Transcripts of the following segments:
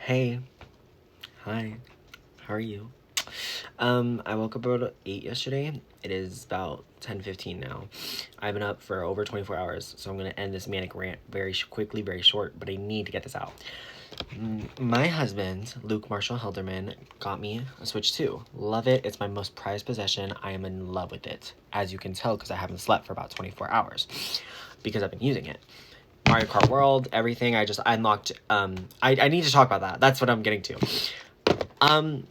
Hey, hi, how are you? I woke up about 8 yesterday. It is about 10:15 now. I've been up for over 24 hours, so I'm gonna end this manic rant very quickly, very short, but I need to get this out. My husband, Luke Marshall Helderman, got me a Switch 2. Love it. It's my most prized possession. I am in love with it, as you can tell because I haven't slept for about 24 hours because I've been using it. Mario Kart World, everything. I unlocked. I need to talk about that. That's what I'm getting to.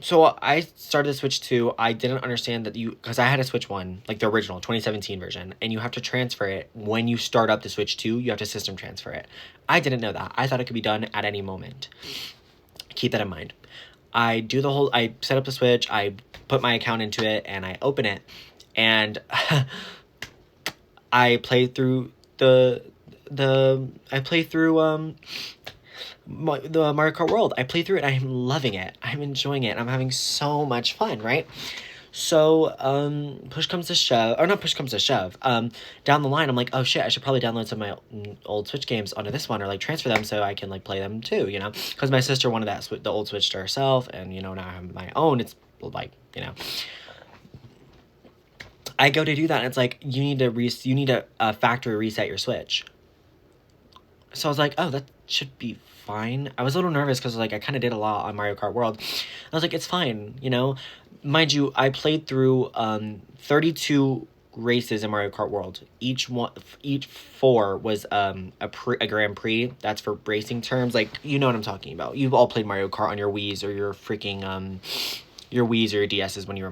So I started the Switch 2. I didn't understand that because I had a Switch 1, like the original 2017 version, and you have to transfer it when you start up the Switch 2. You have to system transfer it. I didn't know that. I thought it could be done at any moment. Keep that in mind. I set up the Switch. I put my account into it, and I open it, and I play through the Mario Kart World. I play through it. I'm loving it. I'm enjoying it. I'm having so much fun, right? So, push comes to shove, or not push comes to shove, down the line, I'm like, oh shit, I should probably download some of my old Switch games onto this one, or, like, transfer them so I can, like, play them too, you know? Because my sister wanted the old Switch to herself, and, you know, now I have my own, it's, like, you know. I go to do that, and it's like, you need to factory reset your Switch. So I was like, oh, that should be fine. I was a little nervous because, like, I kind of did a lot on Mario Kart World. I was like, it's fine, you know? Mind you, I played through 32 races in Mario Kart World. Each four was a Grand Prix. That's for racing terms. Like, you know what I'm talking about. You've all played Mario Kart on your Wii's or your freaking your Wii's or your DS's when you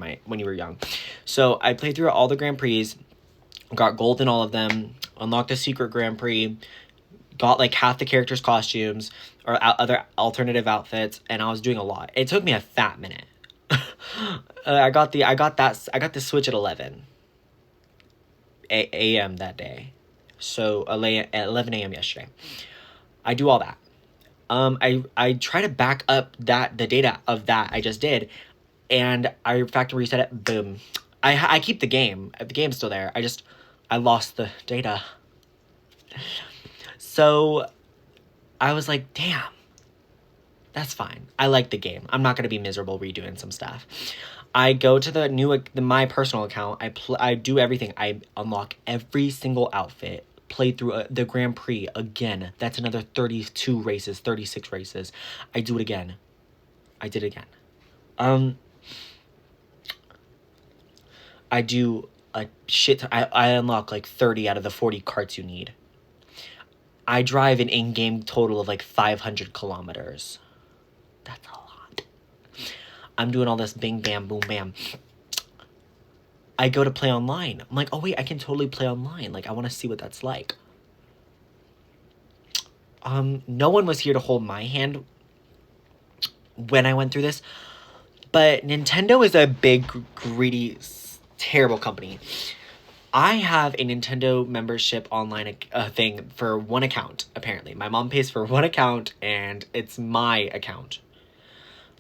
were young. So I played through all the Grand Prix, got gold in all of them, unlocked a secret Grand Prix, got like half the characters' costumes or other alternative outfits, and I was doing a lot. It took me a fat minute. I got the Switch at 11 a.m. that day, so at 11 a.m. yesterday. I do all that. I try to back up the data of that I just did, and I factory reset it. Boom. I keep the game. The game's still there. I lost the data. So I was like, damn, that's fine. I like the game. I'm not going to be miserable redoing some stuff. I go to my personal account. I do everything. I unlock every single outfit. Play through the Grand Prix again. That's another 32 races, 36 races. I do it again. I did it again. I do a shit. I unlock like 30 out of the 40 carts you need. I drive an in-game total of like 500 kilometers. That's a lot. I'm doing all this bing, bam, boom, bam. I go to play online. I'm like, oh wait, I can totally play online. Like, I want to see what that's like. No one was here to hold my hand when I went through this. But Nintendo is a big, greedy, terrible company. I have a Nintendo membership online thing for one account, apparently. My mom pays for one account, and it's my account.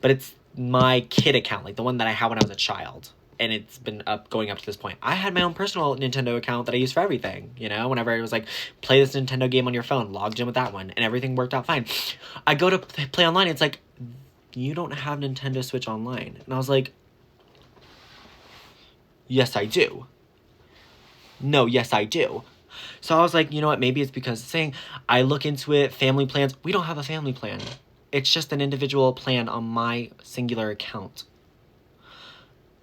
But it's my kid account, like the one that I had when I was a child. And it's been going up to this point. I had my own personal Nintendo account that I used for everything, you know? Whenever it was like, play this Nintendo game on your phone, logged in with that one, and everything worked out fine. I go to play online, it's like, you don't have Nintendo Switch Online. And I was like, yes, I do. No, yes, I do. So I was like, you know what, maybe it's because it's saying, I look into it, family plans. We don't have a family plan. It's just an individual plan on my singular account.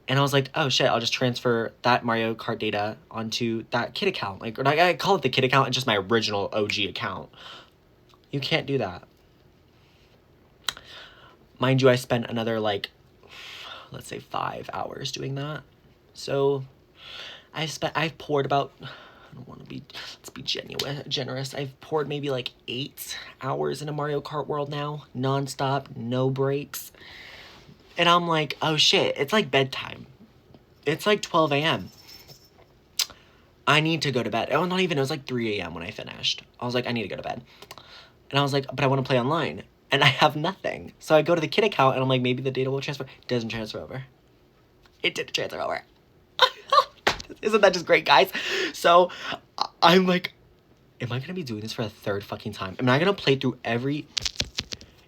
And I was like, oh shit, I'll just transfer that Mario Kart data onto that kid account. Like, or I call it the kid account, it's just my original OG account. You can't do that. Mind you, I spent another, like, let's say 5 hours doing that. So I've poured about, I don't want to be, let's be generous. I've poured maybe like 8 hours into Mario Kart World now, nonstop, no breaks. And I'm like, oh shit, it's like bedtime. It's like 12 a.m. I need to go to bed. Oh, not even, it was like 3 a.m. when I finished. I was like, I need to go to bed. And I was like, but I want to play online. And I have nothing. So I go to the kid account and I'm like, maybe the data will transfer. It doesn't transfer over. It didn't transfer over. Isn't that just great, guys? So I'm like, am I going to be doing this for a third fucking time? Am I going to play through every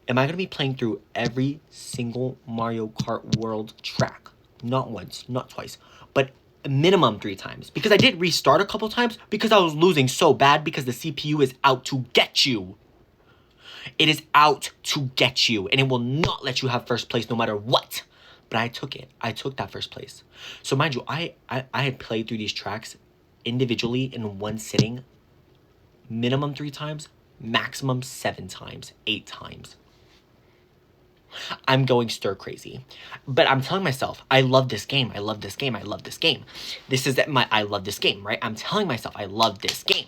am I going to be playing through every single Mario Kart World track? Not once, not twice, but minimum 3 times. Because I did restart a couple times because I was losing so bad because the CPU is out to get you. It is out to get you, and it will not let you have first place no matter what. But I took it. I took that first place. So mind you, I had played through these tracks individually in one sitting minimum 3 times, maximum 7 times, 8 times. I'm going stir crazy. But I'm telling myself, I love this game. I love this game. I love this game. This is my I love this game, right? I'm telling myself I love this game.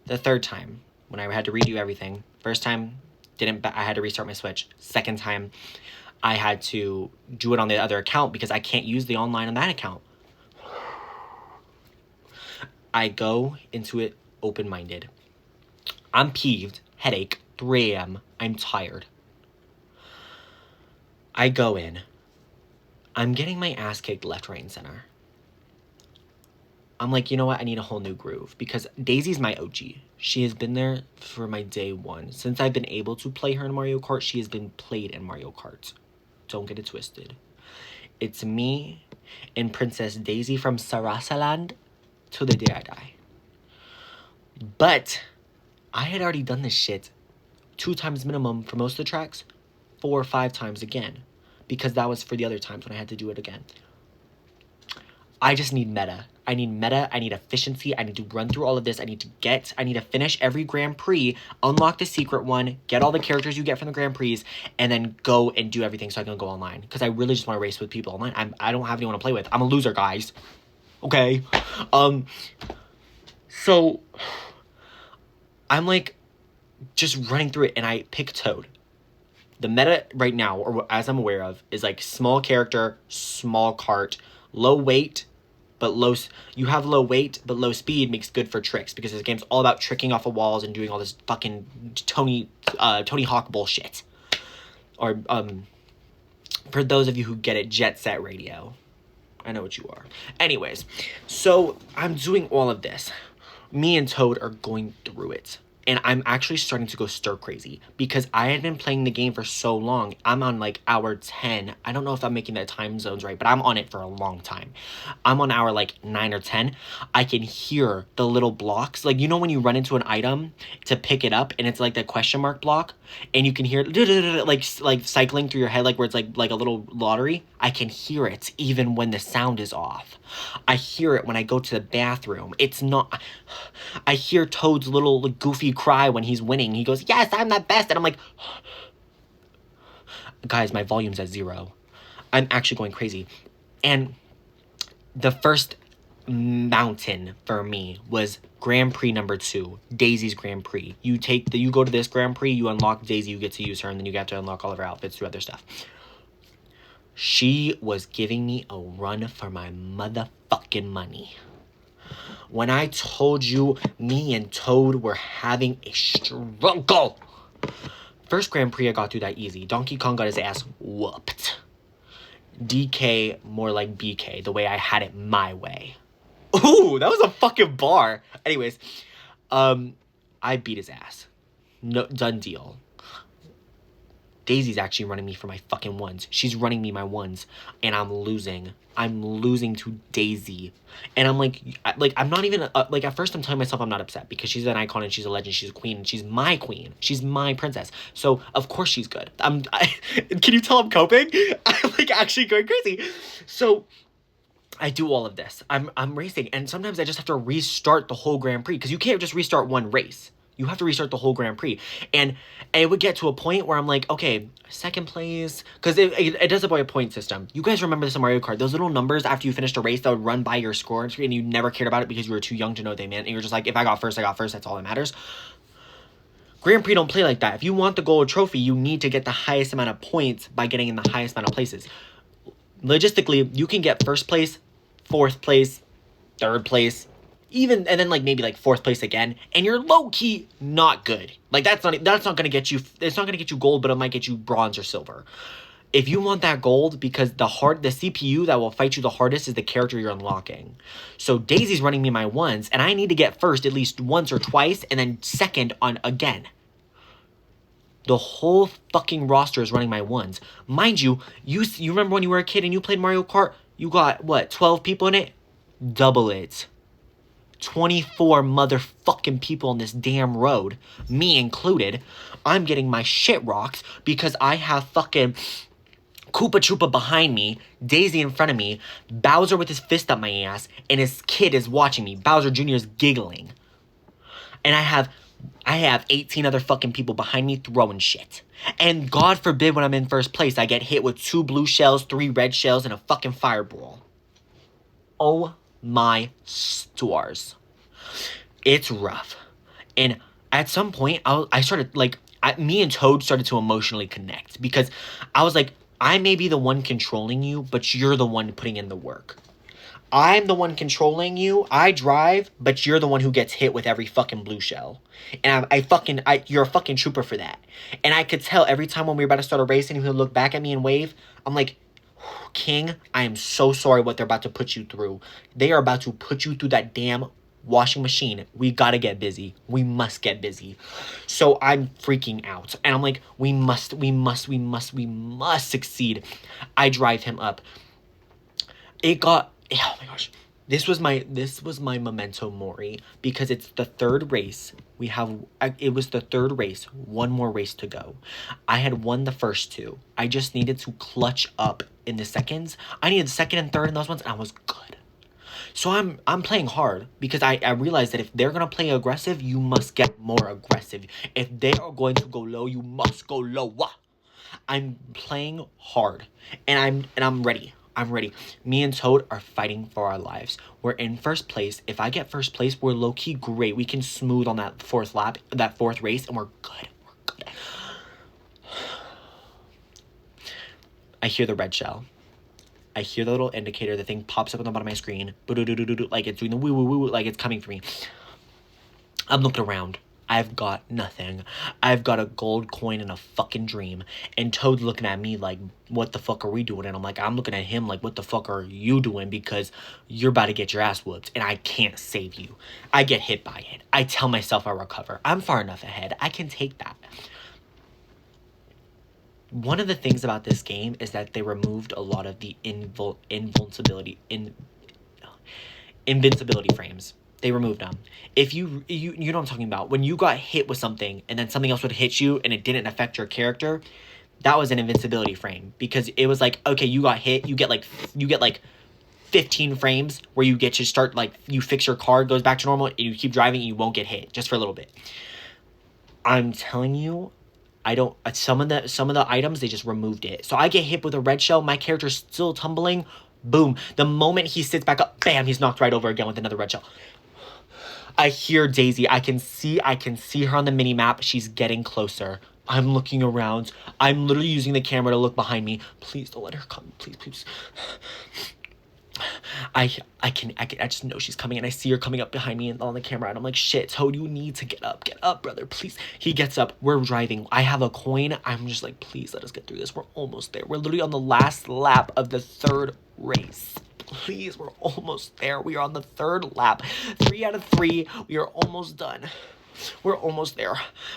The third time, when I had to redo everything. First time, I had to restart my Switch. Second time, I had to do it on the other account because I can't use the online on that account. I go into it open-minded. I'm peeved, headache, 3 a.m. I'm tired. I go in. I'm getting my ass kicked left, right, and center. I'm like, you know what? I need a whole new groove because Daisy's my OG. She has been there for my day one. Since I've been able to play her in Mario Kart, she has been played in Mario Kart. Don't get it twisted. It's me and Princess Daisy from Sarasaland till the day I die. But I had already done this shit 2 times minimum for most of the tracks, 4 or 5 times again, because that was for the other times when I had to do it again. I just need meta. I need meta. I need efficiency. I need to run through all of this. I need to finish every Grand Prix, unlock the secret one, get all the characters you get from the Grand Prix, and then go and do everything so I can go online. Because I really just want to race with people online. I don't have anyone to play with. I'm a loser, guys. Okay? So I'm like just running through it, and I pick Toad. The meta right now, or as I'm aware of, is like small character, small cart, low weight, but you have low weight, but low speed makes good for tricks because this game's all about tricking off of walls and doing all this fucking Tony Hawk bullshit. Or, for those of you who get it, Jet Set Radio. I know what you are. Anyways, so I'm doing all of this. Me and Toad are going through it. And I'm actually starting to go stir crazy because I had been playing the game for so long. I'm on like hour 10. I don't know if I'm making the time zones right, but I'm on it for a long time. I'm on hour like 9 or 10. I can hear the little blocks. Like, you know when you run into an item to pick it up and it's like the question mark block and you can hear it like cycling through your head like where it's like a little lottery? I can hear it even when the sound is off. I hear it when I go to the bathroom. It's not... I hear Toad's little goofy cry when he's winning. He goes, yes, I'm the best. And I'm like... Guys, my volume's at 0. I'm actually going crazy. And the first mountain for me was Grand Prix number 2, Daisy's Grand Prix. You go to this Grand Prix, you unlock Daisy, you get to use her, and then you get to unlock all of her outfits through other stuff. She was giving me a run for my motherfucking money. When I told you me and Toad were having a struggle. First Grand Prix I got through that easy. Donkey Kong got his ass whooped. DK more like BK, the way I had it my way. Ooh, that was a fucking bar. Anyways, I beat his ass. No, done deal. Daisy's actually running me for my fucking ones. She's running me my ones, and I'm losing. I'm losing to Daisy. And I'm like I'm not even, like, at first I'm telling myself I'm not upset because she's an icon and she's a legend, she's a queen, and she's my queen. She's my princess. So, of course she's good. Can you tell I'm coping? I'm, like, actually going crazy. So, I do all of this. I'm racing, and sometimes I just have to restart the whole Grand Prix because you can't just restart one race. You have to restart the whole Grand Prix. And it would get to a point where I'm like, okay, second place. Because it does it by a point system. You guys remember this in Mario Kart. Those little numbers after you finished a race that would run by your score and you never cared about it because you were too young to know what they meant. And you were just like, if I got first, I got first. That's all that matters. Grand Prix don't play like that. If you want the gold trophy, you need to get the highest amount of points by getting in the highest amount of places. Logistically, you can get first place, fourth place, third place, even, and then like maybe like fourth place again, and you're low-key not good. Like that's not gonna get you, it's not gonna get you gold, but it might get you bronze or silver. If you want that gold, because the CPU that will fight you the hardest is the character you're unlocking. So Daisy's running me my ones, and I need to get first at least once or twice, and then second on again. The whole fucking roster is running my ones. Mind you, you remember when you were a kid and you played Mario Kart? You got, what, 12 people in it? Double it. 24 motherfucking people on this damn road, me included. I'm getting my shit rocked because I have fucking Koopa Troopa behind me, Daisy in front of me, Bowser with his fist up my ass, and his kid is watching me. Bowser Jr. is giggling. And I have 18 other fucking people behind me throwing shit. And God forbid when I'm in first place, I get hit with 2 blue shells, 3 red shells, and a fucking fireball. Oh my stars. It's rough. And at some point, I started, like, me and Toad started to emotionally connect. Because I was like, I may be the one controlling you, but you're the one putting in the work. I'm the one controlling you. I drive, but you're the one who gets hit with every fucking blue shell. And you're a fucking trooper for that. And I could tell every time when we were about to start a race and he would look back at me and wave, I'm like, King, I am so sorry what they're about to put you through. They are about to put you through that damn washing machine. We gotta get busy. We must get busy. So I'm freaking out. And I'm like, we must succeed. I drive him up. Oh my gosh. This was my memento mori, because it's the third race. It was the third race. One more race to go. I had won the first 2. I just needed to clutch up in the seconds. I needed second and third in those ones, and I was good. So I'm playing hard, because I realized that if they're going to play aggressive, you must get more aggressive. If they are going to go low, you must go low. I'm playing hard, and I'm ready. I'm ready. Me and Toad are fighting for our lives. We're in first place. If I get first place, we're low-key great. We can smooth on that 4th lap, that 4th race, and we're good. We're good. I hear the red shell. I hear the little indicator. The thing pops up on the bottom of my screen. Like it's doing the woo-woo-woo, like it's coming for me. I'm looking around. I've got nothing. I've got a gold coin and a fucking dream. And Toad's looking at me like, what the fuck are we doing? And I'm looking at him like, what the fuck are you doing? Because you're about to get your ass whooped, and I can't save you. I get hit by it. I tell myself I'll recover. I'm far enough ahead. I can take that. One of the things about this game is that they removed a lot of the invincibility frames. They removed them. If you know what I'm talking about. When you got hit with something and then something else would hit you and it didn't affect your character, that was an invincibility frame, because it was like, okay, you got hit, you get like 15 frames where you get to start, like, you fix your car, goes back to normal, and you keep driving and you won't get hit just for a little bit. I'm telling you, some of the items, they just removed it. So I get hit with a red shell, my character's still tumbling, boom. The moment he sits back up, bam, he's knocked right over again with another red shell. I hear Daisy. I can see her on the mini map. She's getting closer. I'm looking around. I'm literally using the camera to look behind me. Please don't let her come. Please. I just know she's coming, and I see her coming up behind me and on the camera, and I'm like, shit, Toad, you need to get up, brother, please. He gets up. We're driving. I have a coin. I'm just like, please let us get through this. We're almost there. We're literally on the last lap of the 3rd race. Please, we're almost there. We are on the 3rd lap. 3 out of 3. We are almost done. We're almost there.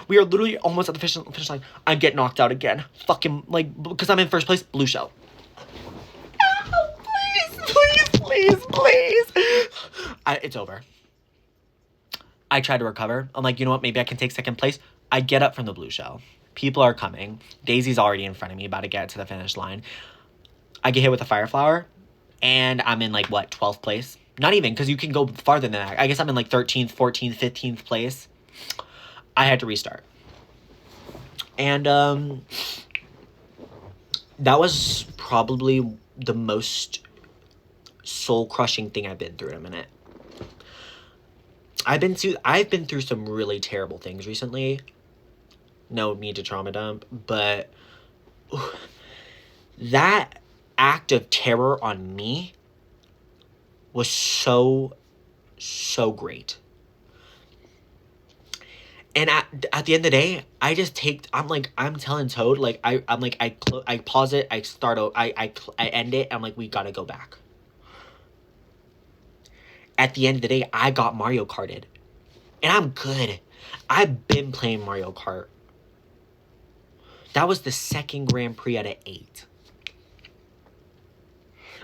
We are literally almost at the finish line. I get knocked out again. Fucking, like, because I'm in first place, blue shell. Please. It's over. I tried to recover. I'm like, you know what? Maybe I can take second place. I get up from the blue shell. People are coming. Daisy's already in front of me, about to get to the finish line. I get hit with a fire flower, and I'm in, like, what, 12th place? Not even, because you can go farther than that. I guess I'm in, like, 13th, 14th, 15th place. I had to restart. And, that was probably the most soul-crushing thing I've been through in a minute. I've been through some really terrible things recently. No need to trauma dump, but that act of terror on me was so great. And at the end of the day, I'm telling Toad, like, I pause it, I start out, I end it, I'm like, we gotta go back. At the end of the day, I got Mario Karted. And I'm good. I've been playing Mario Kart. That was the second Grand Prix out of 8.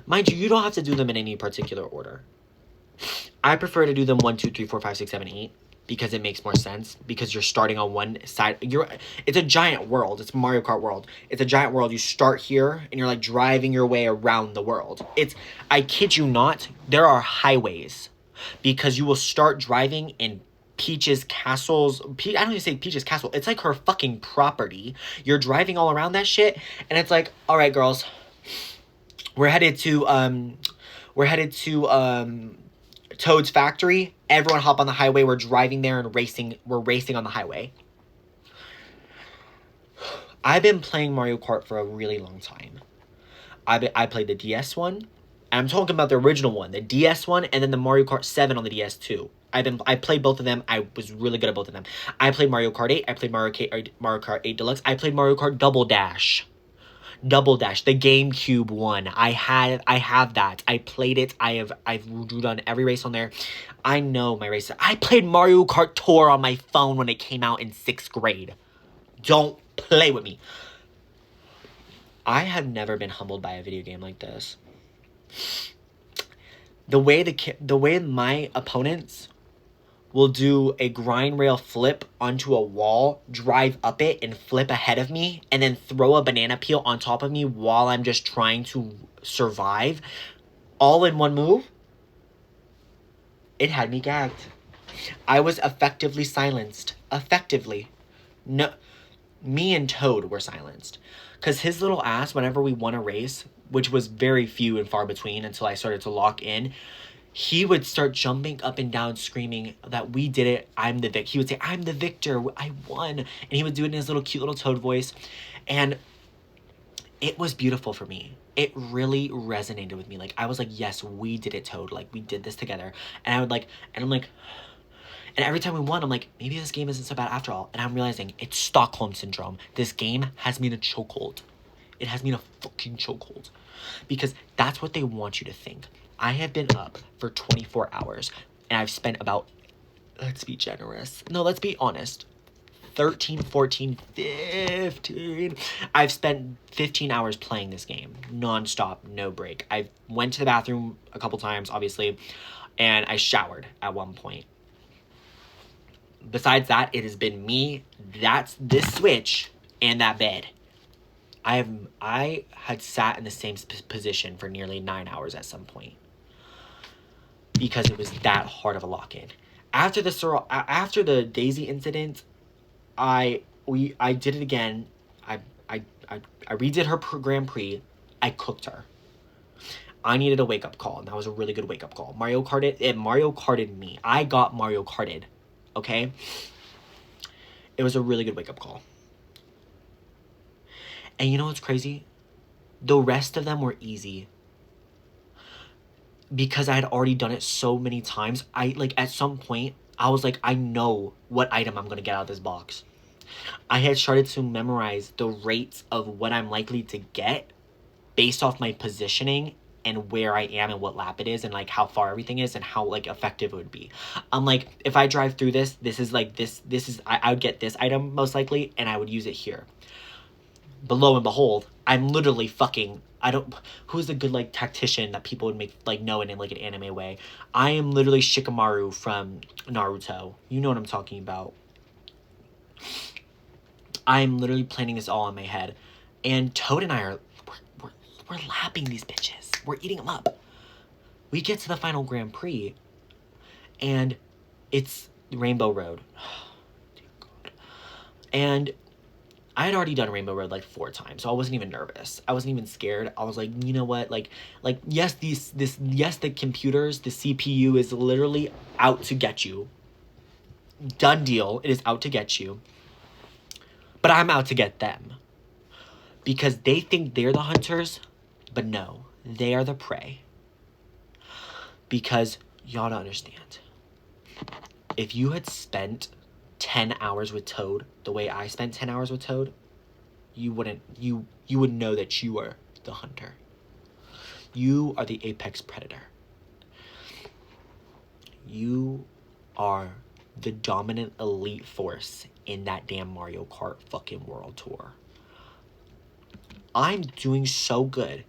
Mind you, you don't have to do them in any particular order. I prefer to do them 1, 2, 3, 4, 5, 6, 7, 8 because it makes more sense. Because you're starting on one side. It's a giant world. It's Mario Kart world. It's a giant world. You start here and you're like driving your way around the world. I kid you not, there are highways because you will start driving in Peach's castles. I don't even say Peach's castle. It's like her fucking property. You're driving all around that shit, and it's like, all right, girls, we're headed to Toad's factory. Everyone hop on the highway. We're driving there and racing. We're racing on the highway. I've been playing Mario Kart for a really long time. I played the DS one. I'm talking about the original one, the DS one, and then the Mario Kart 7 on the DS2. I played both of them. I was really good at both of them. I played Mario Kart 8. I played Mario Kart 8 Deluxe. I played Mario Kart Double Dash. Double Dash, the GameCube one. I have that. I played it. I've done every race on there. I know my races. I played Mario Kart Tour on my phone when it came out in 6th grade. Don't play with me. I have never been humbled by a video game like this. The way my opponents will do a grind rail flip onto a wall, drive up it, and flip ahead of me, and then throw a banana peel on top of me while I'm just trying to survive, all in one move, it had me gagged. I was effectively silenced. Effectively. No, me and Toad were silenced. Because his little ass, whenever we won a race, which was very few and far between until I started to lock in, he would start jumping up and down screaming that we did it, I'm the victor. He would say, I'm the victor, I won. And he would do it in his little cute little Toad voice. And it was beautiful for me. It really resonated with me. Like, I was like, yes, we did it, Toad. Like, we did this together. And I would like, and I'm like, and every time we won, I'm like, maybe this game isn't so bad after all. And I'm realizing it's Stockholm Syndrome. This game has me in a chokehold. It has me in a fucking chokehold. Because that's what they want you to think. I have been up for 24 hours. And I've spent about, let's be generous. No, let's be honest. 13, 14, 15. I've spent 15 hours playing this game. Non-stop, no break. I went to the bathroom a couple times, obviously. And I showered at one point. Besides that, it has been me, this Switch, and that bed. I had sat in the same position for nearly 9 hours at some point. Because it was that hard of a lock-in. After the Daisy incident, I did it again. I redid her Grand Prix. I cooked her. I needed a wake-up call, and that was a really good wake-up call. Mario Karted me. I got Mario Karted. Okay? It was a really good wake-up call. And you know what's crazy? The rest of them were easy. Because I had already done it so many times, at some point, I was like, I know what item I'm going to get out of this box. I had started to memorize the rates of what I'm likely to get based off my positioning and where I am and what lap it is and, like, how far everything is and how, like, effective it would be. I'm like, if I drive through this is, like, I would get this item most likely, and I would use it here. But lo and behold, I'm literally fucking, who's a good, like, tactician that people would make, like, know in, like, an anime way? I am literally Shikamaru from Naruto. You know what I'm talking about. I'm literally planning this all in my head. And Toad and I are, we're lapping these bitches. We're eating them up. We get to the final Grand Prix, and it's Rainbow Road. Dear God. And I had already done Rainbow Road like 4 times, so I wasn't even nervous. I wasn't even scared. I was like, you know what? Like yes, the computers, the CPU is literally out to get you. Done deal. It is out to get you. But I'm out to get them. Because they think they're the hunters, but no, they are the prey. Because y'all don't understand. If you had spent 10 hours with Toad the way I spent 10 hours with Toad, you would know that you are the hunter. You are the apex predator. You are the dominant elite force in that damn Mario Kart fucking world tour. I'm doing so good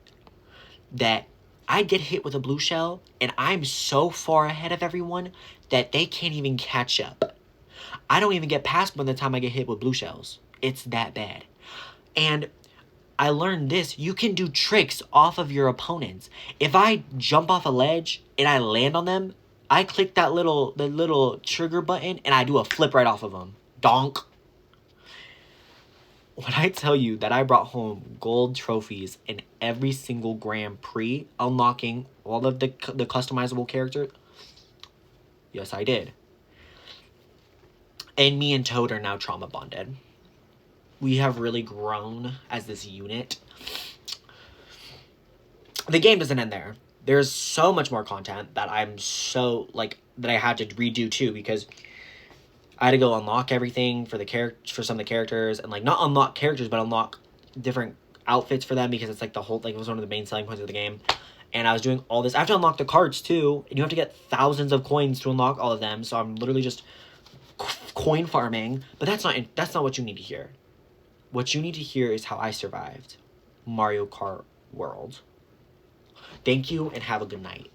that I get hit with a blue shell and I'm so far ahead of everyone that they can't even catch up. I don't even get past by the time I get hit with blue shells. It's that bad. And I learned this. You can do tricks off of your opponents. If I jump off a ledge and I land on them, I click the little trigger button and I do a flip right off of them. Donk. When I tell you that I brought home gold trophies in every single Grand Prix, unlocking all of the customizable characters, yes, I did. And me and Toad are now trauma bonded. We have really grown as this unit. The game doesn't end there. There's so much more content that I'm so, like, that I had to redo too, because I had to go unlock everything for some of the characters, and like not unlock characters, but unlock different outfits for them, because it's like it was one of the main selling points of the game. And I was doing all this. I have to unlock the carts too, and you have to get thousands of coins to unlock all of them. So I'm literally just coin farming. But that's not what you need to hear. What you need to hear is how I survived Mario Kart World. Thank you and have a good night.